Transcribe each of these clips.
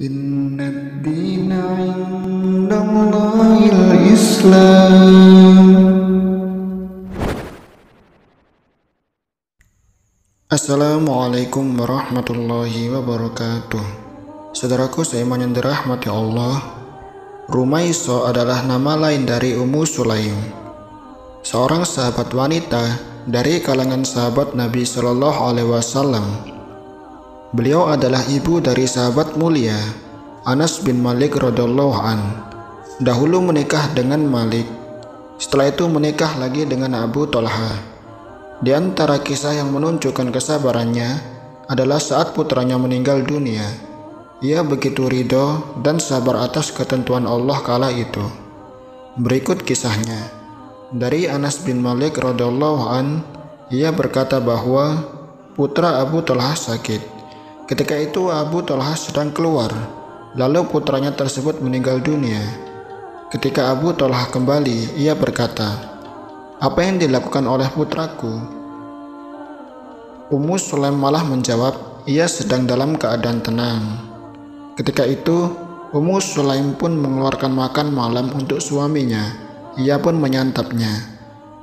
Inna dina indallahil Islam. Assalamualaikum warahmatullahi wabarakatuh. Saudaraku seiman yang dirahmati Allah, Rumaisah adalah nama lain dari Ummu Sulaim, seorang sahabat wanita dari kalangan sahabat Nabi Shallallahu Alaihi Wasallam. Beliau adalah ibu dari sahabat mulia Anas bin Malik radhiyallahu an. Dahulu menikah dengan Malik, setelah itu menikah lagi dengan Abu Talha. Di antara kisah yang menunjukkan kesabarannya adalah saat putranya meninggal dunia. Ia begitu ridho dan sabar atas ketentuan Allah kala itu. Berikut kisahnya. Dari Anas bin Malik radhiyallahu an, ia berkata bahwa putra Abu Talha sakit. Ketika itu Abu Talha sedang keluar, lalu putranya tersebut meninggal dunia. Ketika Abu Talha kembali, ia berkata, "Apa yang dilakukan oleh putraku?" Ummu Sulaim malah menjawab, "Ia sedang dalam keadaan tenang." Ketika itu Ummu Sulaim pun mengeluarkan makan malam untuk suaminya. Ia pun menyantapnya.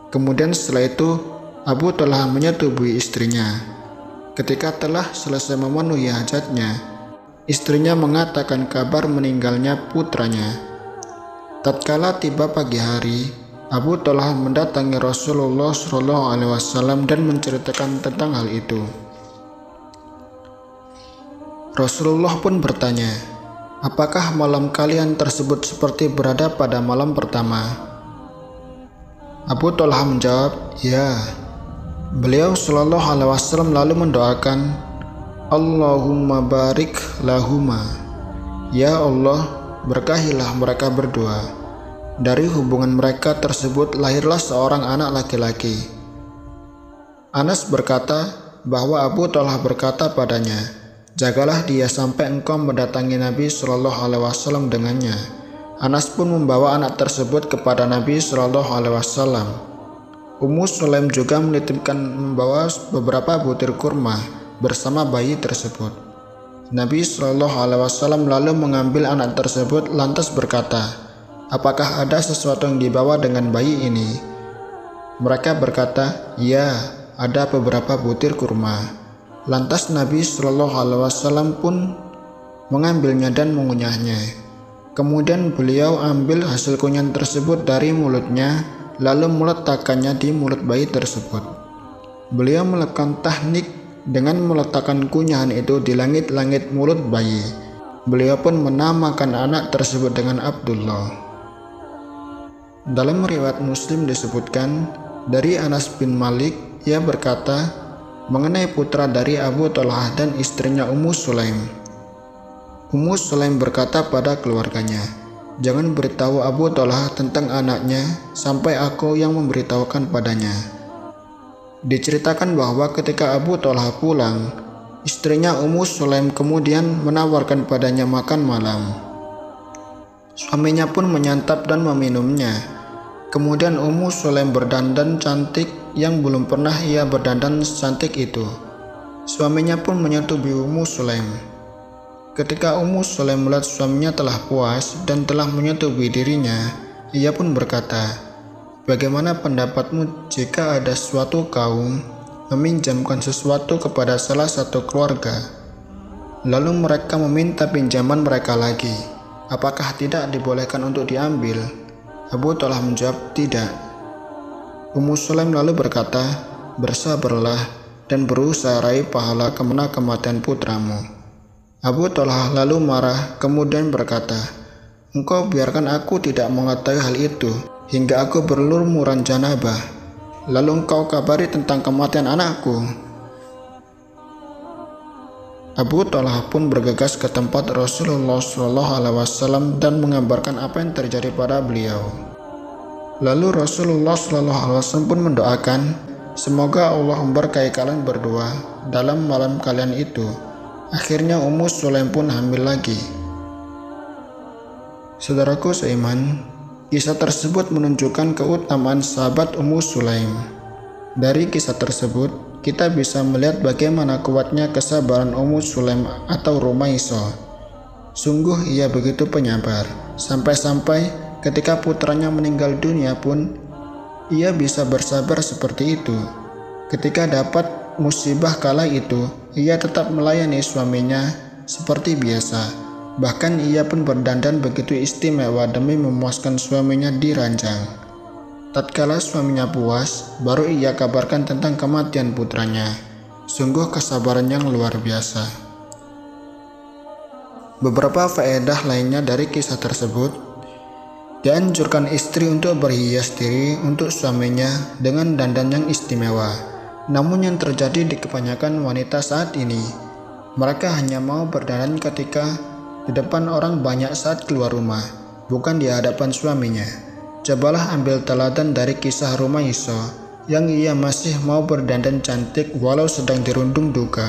Kemudian setelah itu Abu Talha menyetubui istrinya. Ketika telah selesai memenuhi hajatnya, istrinya mengatakan kabar meninggalnya putranya. Tatkala tiba pagi hari, Abu Talha mendatangi Rasulullah SAW dan menceritakan tentang hal itu. Rasulullah pun bertanya, "Apakah malam kalian tersebut seperti berada pada malam pertama?" Abu Talha menjawab, "Ya." Beliau Shallallahu Alaihi Wasallam lalu mendoakan, "Allahumma barik lahuma." Ya Allah, berkahilah mereka berdua. Dari hubungan mereka tersebut lahirlah seorang anak laki-laki. Anas berkata bahwa Abu Talha berkata padanya, "Jagalah dia sampai engkau mendatangi Nabi Shallallahu Alaihi Wasallam dengannya." Anas pun membawa anak tersebut kepada Nabi Shallallahu Alaihi Wasallam. Ummu Sulaim juga menitipkan membawa beberapa butir kurma bersama bayi tersebut. Nabi Shallallahu Alaihi Wasallam lalu mengambil anak tersebut lantas berkata, "Apakah ada sesuatu yang dibawa dengan bayi ini?" Mereka berkata, "Ya, ada beberapa butir kurma." Lantas Nabi Shallallahu Alaihi Wasallam pun mengambilnya dan mengunyahnya. Kemudian beliau ambil hasil kunyahan tersebut dari mulutnya, lalu meletakkannya di mulut bayi tersebut. Beliau melakukan teknik dengan meletakkan kunyahan itu di langit-langit mulut bayi. Beliau pun menamakan anak tersebut dengan Abdullah. Dalam riwayat Muslim disebutkan dari Anas bin Malik, ia berkata mengenai putra dari Abu Talha dan istrinya Ummu Sulaim. Ummu Sulaim berkata pada keluarganya, "Jangan beritahu Abu Talha tentang anaknya sampai aku yang memberitahukan padanya." Diceritakan bahwa ketika Abu Talha pulang, istrinya Ummu Sulaim kemudian menawarkan padanya makan malam. Suaminya pun menyantap dan meminumnya. Kemudian Ummu Sulaim berdandan cantik yang belum pernah ia berdandan cantik itu. Suaminya pun menyetubui Ummu Sulaim. Ketika Ummu Sulaim melihat suaminya telah puas dan telah menyetubui dirinya, ia pun berkata, "Bagaimana pendapatmu jika ada suatu kaum meminjamkan sesuatu kepada salah satu keluarga, lalu mereka meminta pinjaman mereka lagi? Apakah tidak dibolehkan untuk diambil?" Abu Talha menjawab, "Tidak." Ummu Sulaim lalu berkata, "Bersabarlah dan berusaha raih pahala kematian putramu." Abu Talha lalu marah kemudian berkata, "Engkau biarkan aku tidak mengetahui hal itu hingga aku berlumuran janabah, lalu engkau kabari tentang kematian anakku." Abu Talha pun bergegas ke tempat Rasulullah SAW dan mengabarkan apa yang terjadi pada beliau. Lalu Rasulullah SAW pun mendoakan, "Semoga Allah memberkahi kalian berdua dalam malam kalian itu." Akhirnya Ummu Sulaim pun hamil lagi. Saudaraku seiman, kisah tersebut menunjukkan keutamaan sahabat Ummu Sulaim. Dari kisah tersebut, kita bisa melihat bagaimana kuatnya kesabaran Ummu Sulaim atau Rumaisah. Sungguh ia begitu penyabar, sampai-sampai ketika putranya meninggal dunia pun ia bisa bersabar seperti itu. Ketika dapat musibah kala itu, ia tetap melayani suaminya seperti biasa. Bahkan ia pun berdandan begitu istimewa demi memuaskan suaminya di ranjang. Tatkala suaminya puas, baru ia kabarkan tentang kematian putranya. Sungguh kesabaran yang luar biasa. Beberapa faedah lainnya dari kisah tersebut: dianjurkan istri untuk berhias diri untuk suaminya dengan dandan yang istimewa. Namun yang terjadi di kebanyakan wanita saat ini, mereka hanya mau berdandan ketika di depan orang banyak saat keluar rumah, bukan di hadapan suaminya. Cobalah ambil teladan dari kisah Rumaisah yang ia masih mau berdandan cantik walau sedang dirundung duka.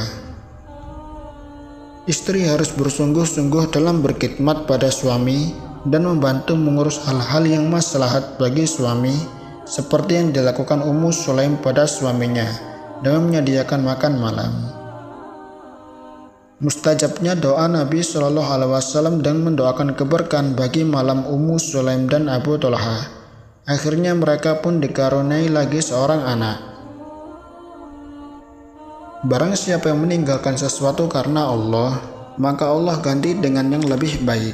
Istri harus bersungguh-sungguh dalam berkhidmat pada suami dan membantu mengurus hal-hal yang maslahat bagi suami, seperti yang dilakukan Ummu Sulaim pada suaminya dengan menyediakan makan malam. Mustajabnya doa Nabi Shallallahu Alaihi Wasallam dan mendoakan keberkahan bagi malam Ummu Sulaim dan Abu Thalhah. Akhirnya mereka pun dikaruniai lagi seorang anak. Barang siapa yang meninggalkan sesuatu karena Allah, maka Allah ganti dengan yang lebih baik.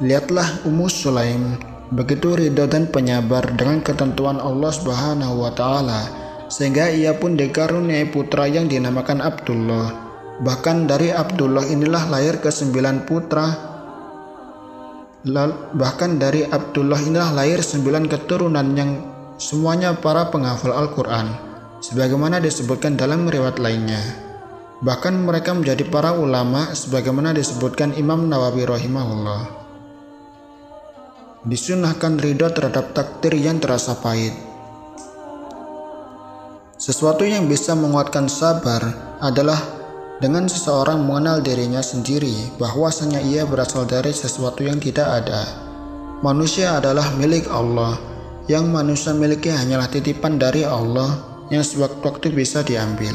Lihatlah Ummu Sulaim begitu ridho dan penyabar dengan ketentuan Allah Subhanahu wa Ta'ala, sehingga ia pun dikaruniai putra yang dinamakan Abdullah. Bahkan dari Abdullah inilah lahir ke-9 putra. Bahkan dari Abdullah inilah lahir 9 keturunan yang semuanya para penghafal Al-Quran, sebagaimana disebutkan dalam riwayat lainnya. Bahkan mereka menjadi para ulama, sebagaimana disebutkan Imam Nawawi rahimahullah. Disunahkan ridho terhadap takdir yang terasa pahit. Sesuatu yang bisa menguatkan sabar adalah dengan seseorang mengenal dirinya sendiri bahwasanya ia berasal dari sesuatu yang tidak ada. Manusia adalah milik Allah. Yang manusia miliki hanyalah titipan dari Allah yang sewaktu-waktu bisa diambil.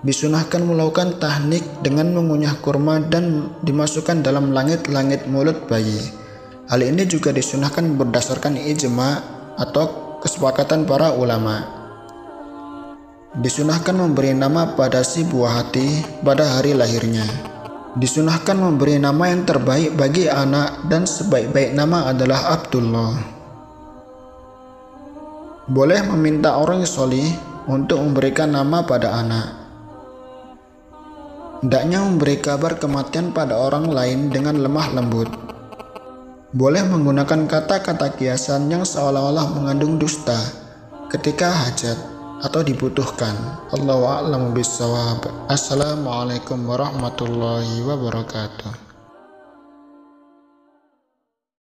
Disunahkan melakukan tahnik dengan mengunyah kurma dan dimasukkan dalam langit-langit mulut bayi. Hal ini juga disunahkan berdasarkan ijma atau kesepakatan para ulama. Disunahkan memberi nama pada si buah hati pada hari lahirnya. Disunahkan memberi nama yang terbaik bagi anak dan sebaik-baik nama adalah Abdullah. Boleh meminta orang solih untuk memberikan nama pada anak. Hendaknya memberi kabar kematian pada orang lain dengan lemah lembut. Boleh menggunakan kata-kata kiasan yang seolah-olah mengandung dusta ketika hajat atau dibutuhkan. Allahu a'lamu bishawab. Assalamualaikum warahmatullahi wabarakatuh.